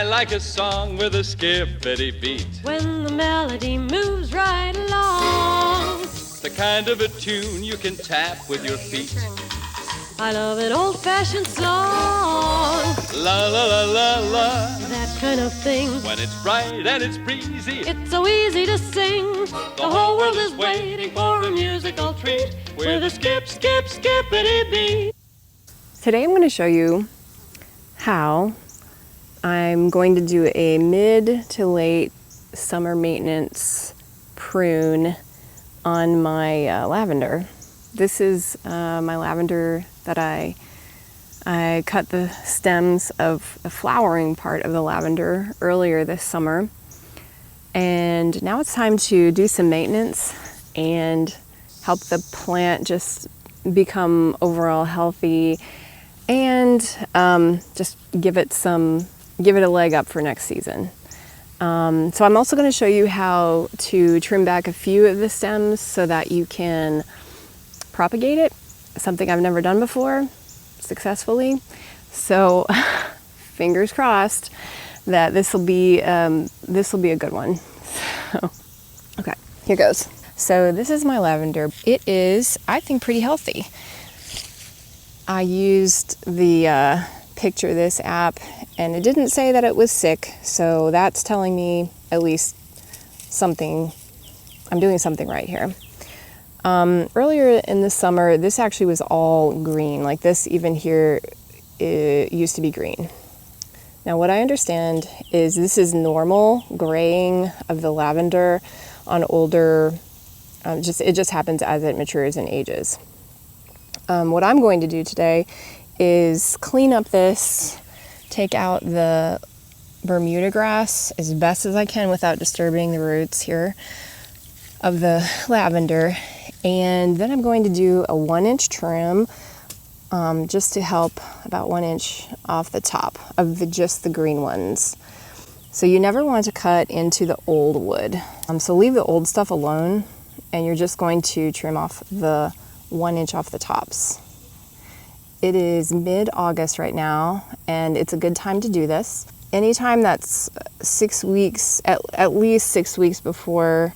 like a song with a skippity beat. When the melody moves right along. The kind of a tune you can tap with your feet. I love an old-fashioned song. La la la la la. That kind of thing. When it's bright and it's breezy, It's so easy to sing. The whole world is waiting for a musical treat with a skip, skip, skippity beat. Today I'm going to show you how I'm going to do a mid to late summer maintenance prune on my lavender. This is my lavender that I cut the stems of the flowering part of the lavender earlier this summer, and now it's time to do some maintenance and help the plant just become overall healthy and just give it a leg up for next season. So I'm also going to show you how to trim back a few of the stems so that you can propagate it, something I've never done before successfully. So fingers crossed that this will be a good one. So, okay, here goes. So this is my lavender. It is, I think, pretty healthy. I used the Picture This app, and it didn't say that it was sick, so that's telling me at least something, I'm doing something right here. Earlier in the summer, this actually was all green. Like this even here, it used to be green. Now what I understand is this is normal graying of the lavender on older, it just happens as it matures and ages. What I'm going to do today is clean up this, take out the bermudagrass as best as I can without disturbing the roots here of the lavender. And then I'm going to do a 1-inch trim just to help about 1 inch off the top of just the green ones. So you never want to cut into the old wood. So leave the old stuff alone, and you're just going to trim off the 1 inch off the tops. It is mid-August right now, and it's a good time to do this. Anytime that's 6 weeks, at least 6 weeks before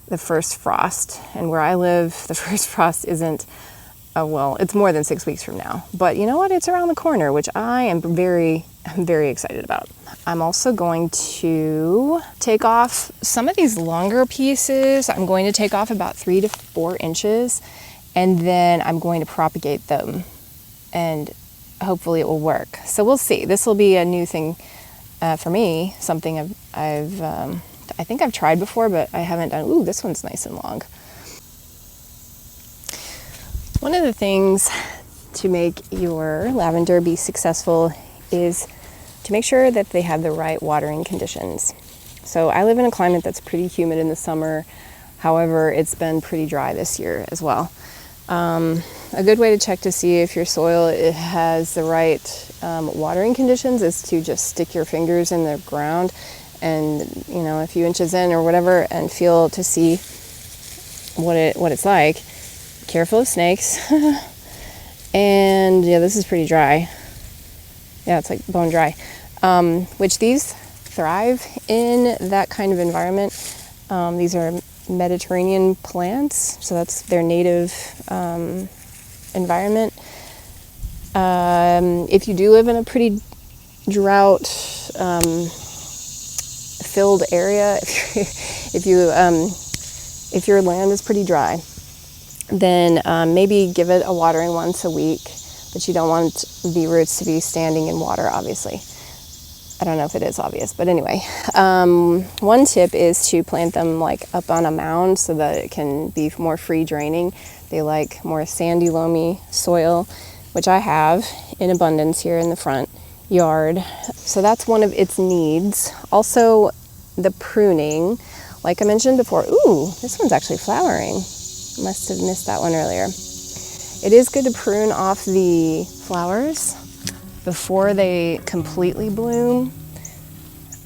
the first frost. And where I live, the first frost isn't, well, it's more than 6 weeks from now. But you know what? It's around the corner, which I am very excited about. I'm also going to take off some of these longer pieces. I'm going to take off about 3 to 4 inches, and then I'm going to propagate them, and hopefully it will work. So we'll see. This will be a new thing for me, something I think I've tried before, but I haven't done. Ooh, this one's nice and long. One of the things to make your lavender be successful is to make sure that they have the right watering conditions. So I live in a climate that's pretty humid in the summer. However, it's been pretty dry this year as well. A good way to check to see if your soil has the right watering conditions is to just stick your fingers in the ground and, you know, a few inches in or whatever, and feel to see what it's like. Careful of snakes. And yeah, this is pretty dry. Yeah, it's like bone dry. Which these thrive in that kind of environment. These are Mediterranean plants, so that's their native environment. If you do live in a pretty drought filled area, if your land is pretty dry, then maybe give it a watering once a week, but you don't want the roots to be standing in water, obviously. I don't know if it is obvious, but anyway. One tip is to plant them like up on a mound so that it can be more free draining. They like more sandy, loamy soil, which I have in abundance here in the front yard. So that's one of its needs. Also, the pruning, like I mentioned before. Ooh, this one's actually flowering. Must have missed that one earlier. It is good to prune off the flowers before they completely bloom.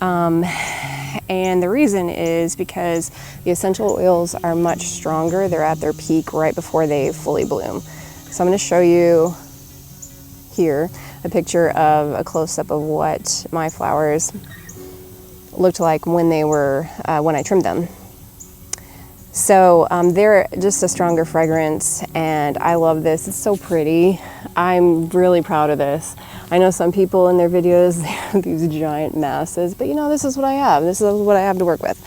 And the reason is because the essential oils are much stronger. They're at their peak right before they fully bloom. So I'm going to show you here a picture of a close-up of what my flowers looked like when they were when I trimmed them. So they're just a stronger fragrance, and I love this. It's so pretty. I'm really proud of this. I know some people in their videos, they have these giant masses, but you know, this is what I have. This is what I have to work with.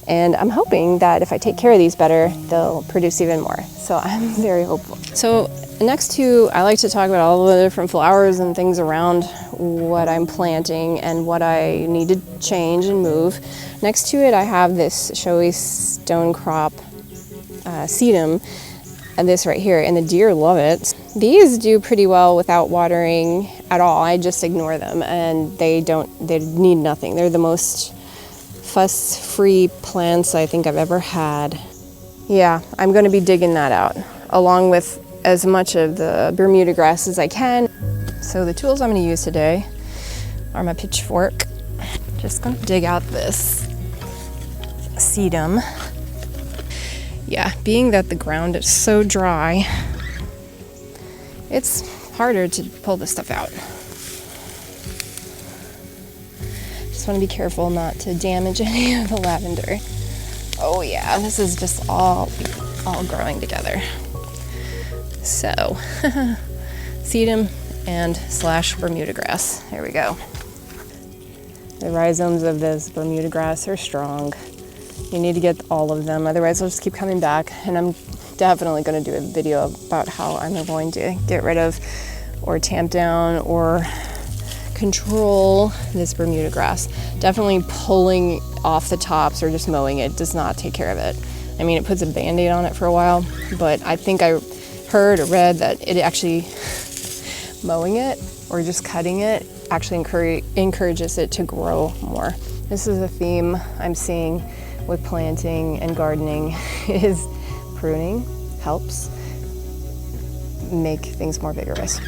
And I'm hoping that if I take care of these better, they'll produce even more. So I'm very hopeful. So next to, I like to talk about all the different flowers and things around what I'm planting and what I need to change and move. Next to it, I have this showy stone crop sedum, and this right here, and the deer love it. These do pretty well without watering at all. I just ignore them, and they need nothing. They're the most fuss-free plants I think I've ever had. Yeah, I'm going to be digging that out, along with as much of the bermudagrass as I can. So the tools I'm going to use today are my pitchfork. Just going to dig out this sedum. Yeah, being that the ground is so dry, it's harder to pull this stuff out. Just want to be careful not to damage any of the lavender. Oh yeah, this is just all growing together. So, sedum and / bermudagrass. There we go. The rhizomes of this bermudagrass are strong. You need to get all of them, otherwise they'll just keep coming back. And I'm definitely going to do a video about how I'm going to get rid of or tamp down or control this bermudagrass. Definitely pulling off the tops or just mowing it does not take care of it. I mean, it puts a band-aid on it for a while, but I think I heard or read that it actually, mowing it or just cutting it actually encourages it to grow more. This is a theme I'm seeing with planting and gardening, is pruning helps make things more vigorous.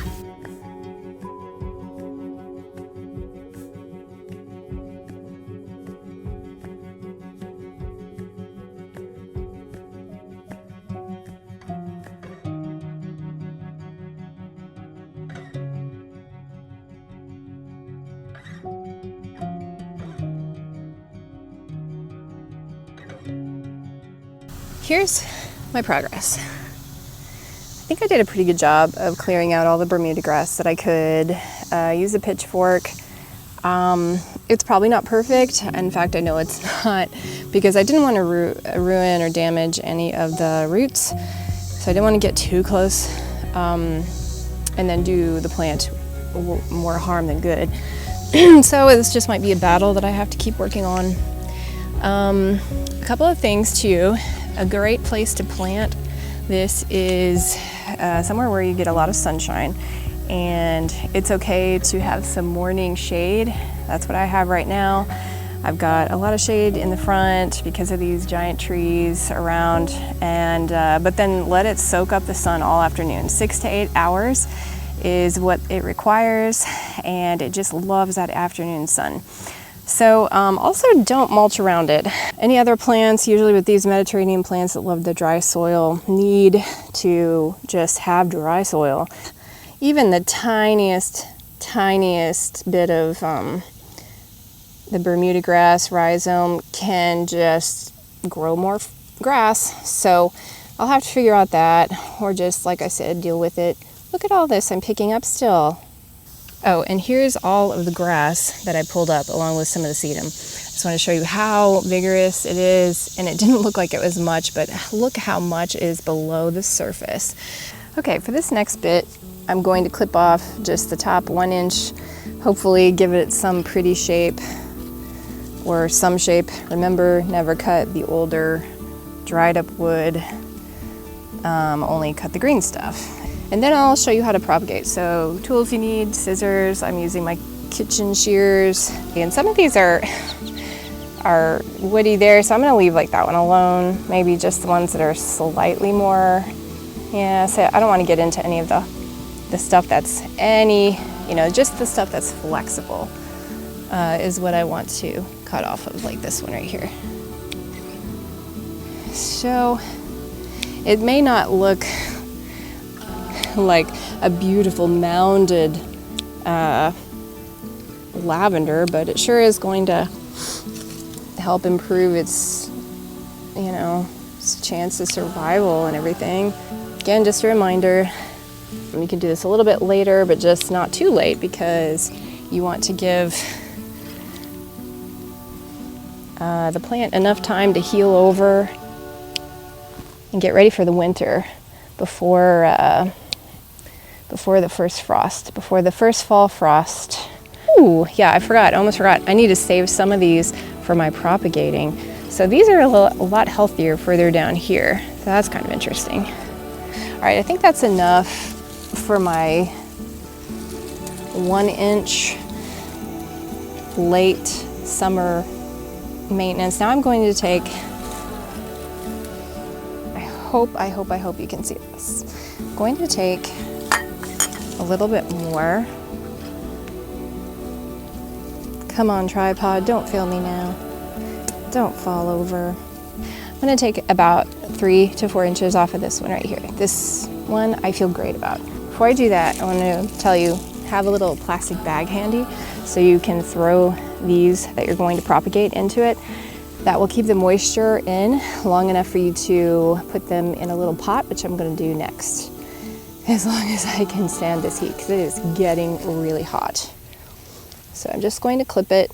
Here's my progress. I think I did a pretty good job of clearing out all the bermudagrass that I could. Use a pitchfork. It's probably not perfect. In fact, I know it's not, because I didn't want to ruin or damage any of the roots. So I didn't want to get too close and then do the plant more harm than good. So this just might be a battle that I have to keep working on. A couple of things too. A great place to plant this is somewhere where you get a lot of sunshine, and it's okay to have some morning shade. That's what I have right now. I've got a lot of shade in the front because of these giant trees around, and but then let it soak up the sun all afternoon. 6 to 8 hours is what it requires, and it just loves that afternoon sun. So also don't mulch around it. Any other plants, usually with these Mediterranean plants that love the dry soil, need to just have dry soil. Even the tiniest bit of the bermudagrass rhizome can just grow more grass. So I'll have to figure out that, or just, like I said, deal with it. Look at all this I'm picking up still. Oh, and here's all of the grass that I pulled up along with some of the sedum. I just want to show you how vigorous it is, and it didn't look like it was much, but look how much is below the surface. Okay, for this next bit, I'm going to clip off just the top 1 inch, hopefully give it some pretty shape or some shape. Remember, never cut the older, dried up wood, only cut the green stuff. And then I'll show you how to propagate. So tools you need, scissors, I'm using my kitchen shears. And some of these are woody there, so I'm gonna leave like that one alone. Maybe just the ones that are slightly more, yeah, so I don't wanna get into any of the stuff that's just the stuff that's flexible is what I want to cut off of, like this one right here. So it may not look like a beautiful mounded lavender, but it sure is going to help improve its, you know, its chance of survival and everything. Again, just a reminder, you can do this a little bit later, but just not too late, because you want to give the plant enough time to heal over and get ready for the winter before the first frost, before the first fall frost. Ooh, yeah, I almost forgot. I need to save some of these for my propagating. So these are a lot healthier further down here. So that's kind of interesting. All right, I think that's enough for my 1-inch late summer maintenance. Now I'm going to take, I hope you can see this. I'm going to take a little bit more. Come on, tripod, don't fail me now. Don't fall over. I'm gonna take about 3 to 4 inches off of this one right here. This one I feel great about. Before I do that, I want to tell you, have a little plastic bag handy so you can throw these that you're going to propagate into it. That will keep the moisture in long enough for you to put them in a little pot, which I'm going to do next, as long as I can stand this heat, because it is getting really hot. So I'm just going to clip it,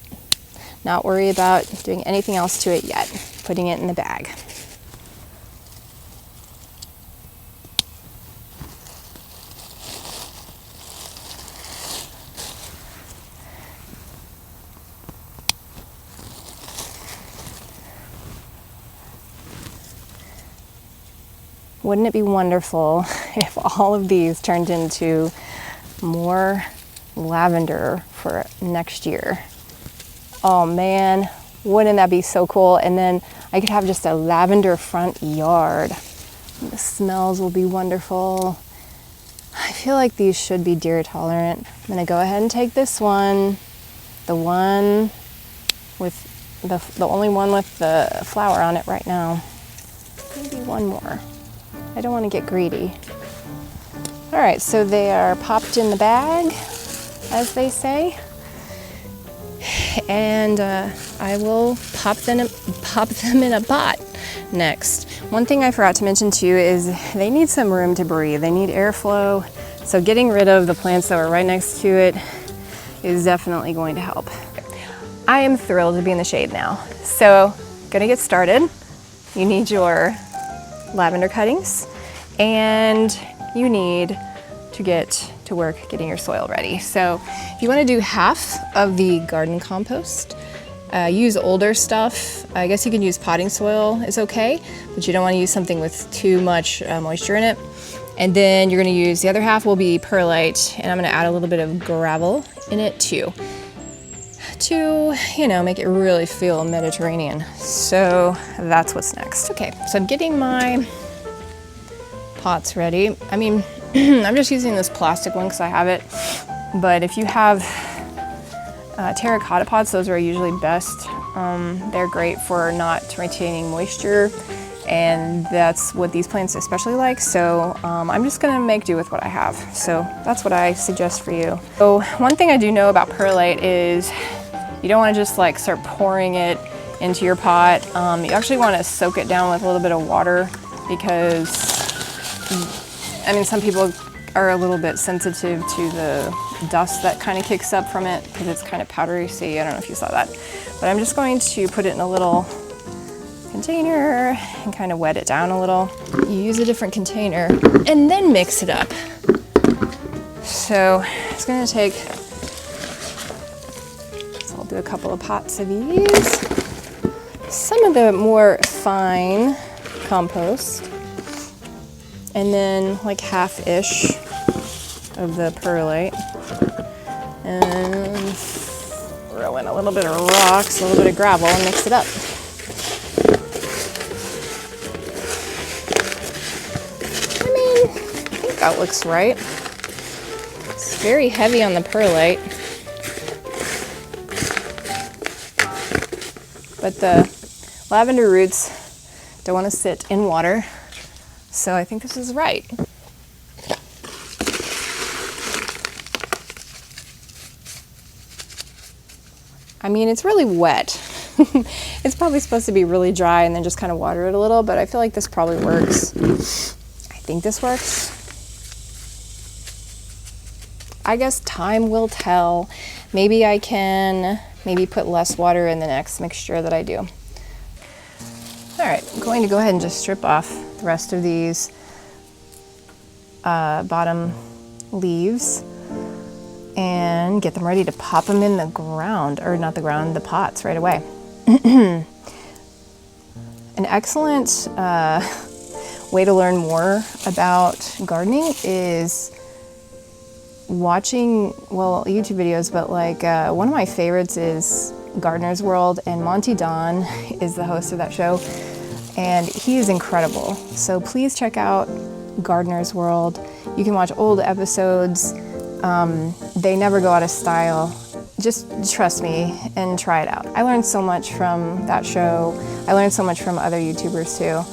not worry about doing anything else to it yet, putting it in the bag. Wouldn't it be wonderful if all of these turned into more lavender for next year? Oh man, wouldn't that be so cool? And then I could have just a lavender front yard. The smells will be wonderful. I feel like these should be deer tolerant. I'm gonna go ahead and take this one, the one with the only one with the flower on it right now. Maybe one more. I don't want to get greedy. All right, so they are popped in the bag, as they say, and I will pop them in a pot next. One thing I forgot to mention too is they need some room to breathe. They need airflow, so getting rid of the plants that were right next to it is definitely going to help. I am thrilled to be in the shade now, so gonna get started. You need your lavender cuttings, and you need to get to work getting your soil ready. So if you want to do half of the garden compost, use older stuff. I guess you can use potting soil, is okay, but you don't want to use something with too much moisture in it. And then you're going to use the other half will be perlite, and I'm going to add a little bit of gravel in it too, to, you know, make it really feel Mediterranean. So that's what's next. Okay, so I'm getting my pots ready. I mean, I'm just using this plastic one because I have it, but if you have terracotta pots, those are usually best. They're great for not retaining moisture, and that's what these plants especially like. So I'm just gonna make do with what I have. So that's what I suggest for you. So one thing I do know about perlite is you don't want to just like start pouring it into your pot. You actually want to soak it down with a little bit of water, because I mean, some people are a little bit sensitive to the dust that kind of kicks up from it because it's kind of powdery. See, I don't know if you saw that, but I'm just going to put it in a little container and kind of wet it down a little. You use a different container and then mix it up. So it's going to take, so I'll do a couple of pots of these. Some of the more fine compost, and then like half-ish of the perlite, and throw in a little bit of rocks, a little bit of gravel, and mix it up. I mean, I think that looks right. It's very heavy on the perlite, but the lavender roots don't want to sit in water. So I think this is right. I mean, it's really wet. It's probably supposed to be really dry and then just kind of water it a little, but I feel like this probably works. I think this works. I guess time will tell. Maybe I can put less water in the next mixture that I do. All right, I'm going to go ahead and just strip off the rest of these bottom leaves and get them ready to pop them in the ground, or not the ground, the pots right away. An excellent way to learn more about gardening is watching, well, YouTube videos, but like one of my favorites is Gardener's World, and Monty Don is the host of that show, and he is incredible. So please check out Gardener's World. You can watch old episodes. They never go out of style. Just trust me and try it out. I learned so much from that show. I learned so much from other YouTubers too.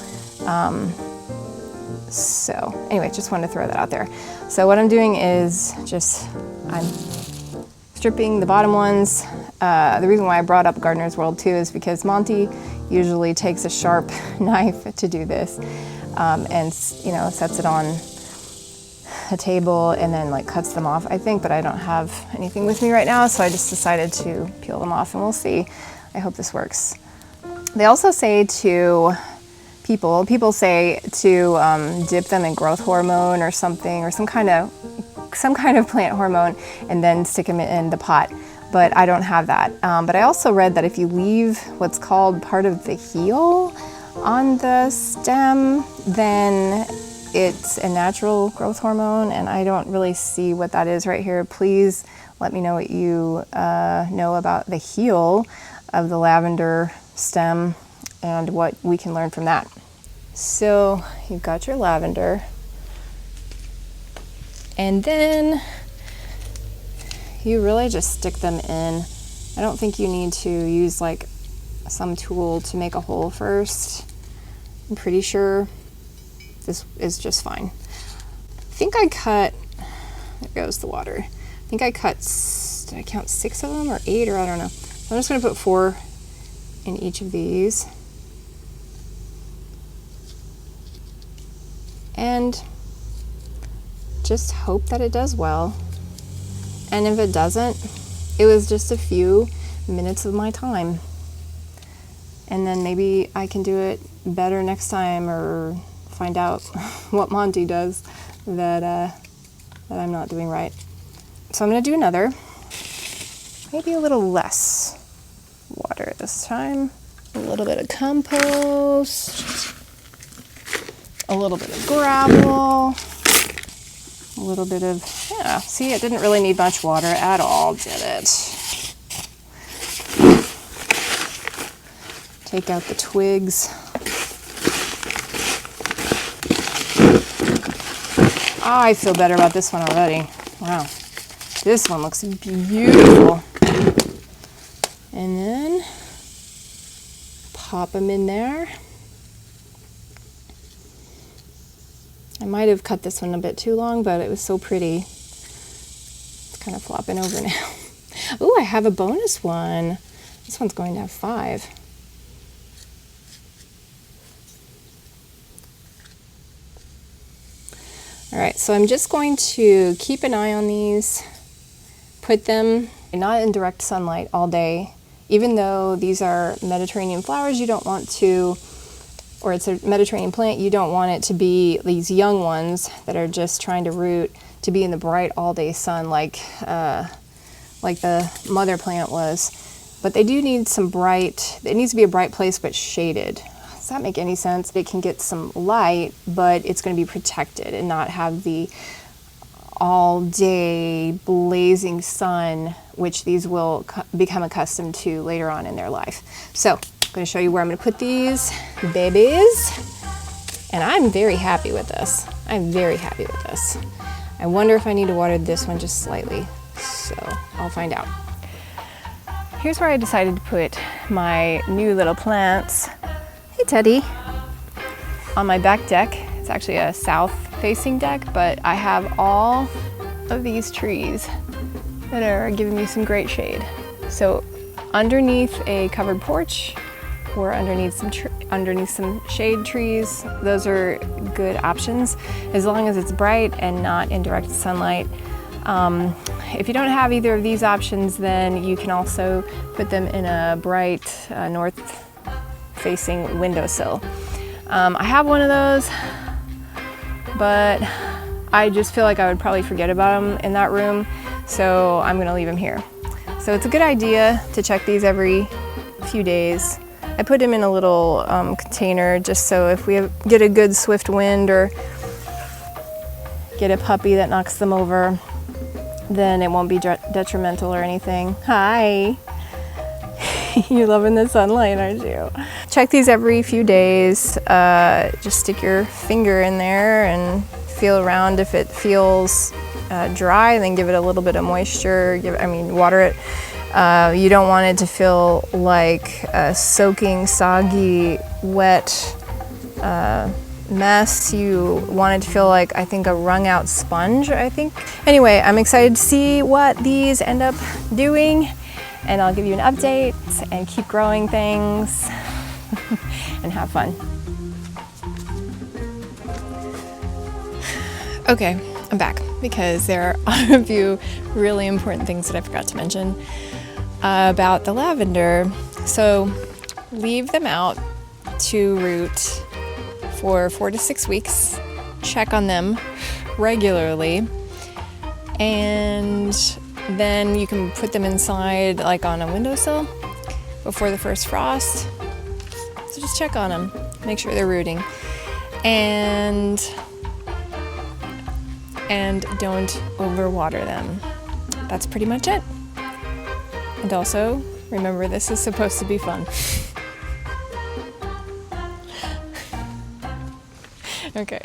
So anyway, just wanted to throw that out there. So what I'm doing is I'm stripping the bottom ones. The reason why I brought up Gardener's World too is because Monty usually takes a sharp knife to do this, and sets it on a table and then like cuts them off, I think, but I don't have anything with me right now, so I just decided to peel them off, and we'll see. I hope this works. They also say to people say to dip them in growth hormone or something, or some kind of plant hormone, and then stick them in the pot, but I don't have that. But I also read that if you leave what's called part of the heel on the stem, then it's a natural growth hormone, and I don't really see what that is right here. Please let me know what you know about the heel of the lavender stem and what we can learn from that. So you've got your lavender, and then you really just stick them in. I don't think you need to use like some tool to make a hole first. I'm pretty sure this is just fine. I think I cut, there goes the water. I think I cut, did I count 6 of them or 8, or I don't know. So I'm just gonna put 4 in each of these. And just hope that it does well. And if it doesn't, it was just a few minutes of my time. And then maybe I can do it better next time, or find out what Monty does that I'm not doing right. So I'm gonna do another, maybe a little less water this time. A little bit of compost, a little bit of gravel, a little bit of, yeah, see, it didn't really need much water at all, did it? Take out the twigs. Oh, I feel better about this one already. Wow, this one looks beautiful. And then pop them in there. I might have cut this one a bit too long, but it was so pretty. It's kind of flopping over now. Ooh, I have a bonus one. This one's going to have 5. All right, so I'm just going to keep an eye on these, put them not in direct sunlight all day. Even though these are Mediterranean flowers, you don't want to, or it's a Mediterranean plant, you don't want it to be these young ones that are just trying to root to be in the bright all day sun like the mother plant was. But they do need some bright, it needs to be a bright place but shaded. Does that make any sense? It can get some light, but it's going to be protected and not have the all-day blazing sun, which these will become accustomed to later on in their life. So I'm going to show you where I'm going to put these babies, and I'm very happy with this. I'm very happy with this. I wonder if I need to water this one just slightly, so I'll find out. Here's where I decided to put my new little plants. Hey Teddy. On my back deck. It's actually a south-facing deck, but I have all of these trees that are giving me some great shade. So underneath a covered porch or underneath some shade trees. Those are good options as long as it's bright and not in direct sunlight. If you don't have either of these options, then you can also put them in a bright north-facing windowsill. I have one of those, but I just feel like I would probably forget about them in that room, so I'm gonna leave them here. So it's a good idea to check these every few days. I put them in a little container just so if we get a good swift wind or get a puppy that knocks them over, then it won't be detrimental or anything. Hi. You're loving the sunlight, aren't you? Check these every few days. Just stick your finger in there and feel around. If it feels dry, then give it a little bit of moisture. Water it. You don't want it to feel like a soaking, soggy, wet mess. You want it to feel like, I think, a wrung out sponge, I think. Anyway, I'm excited to see what these end up doing, and I'll give you an update and keep growing things and have fun. Okay, I'm back because there are a few really important things that I forgot to mention about the lavender. So leave them out to root for 4 to 6 weeks. Check on them regularly, and then you can put them inside, like on a windowsill before the first frost. So just check on them, make sure they're rooting, and don't overwater them. That's pretty much it. And also, remember, this is supposed to be fun. Okay.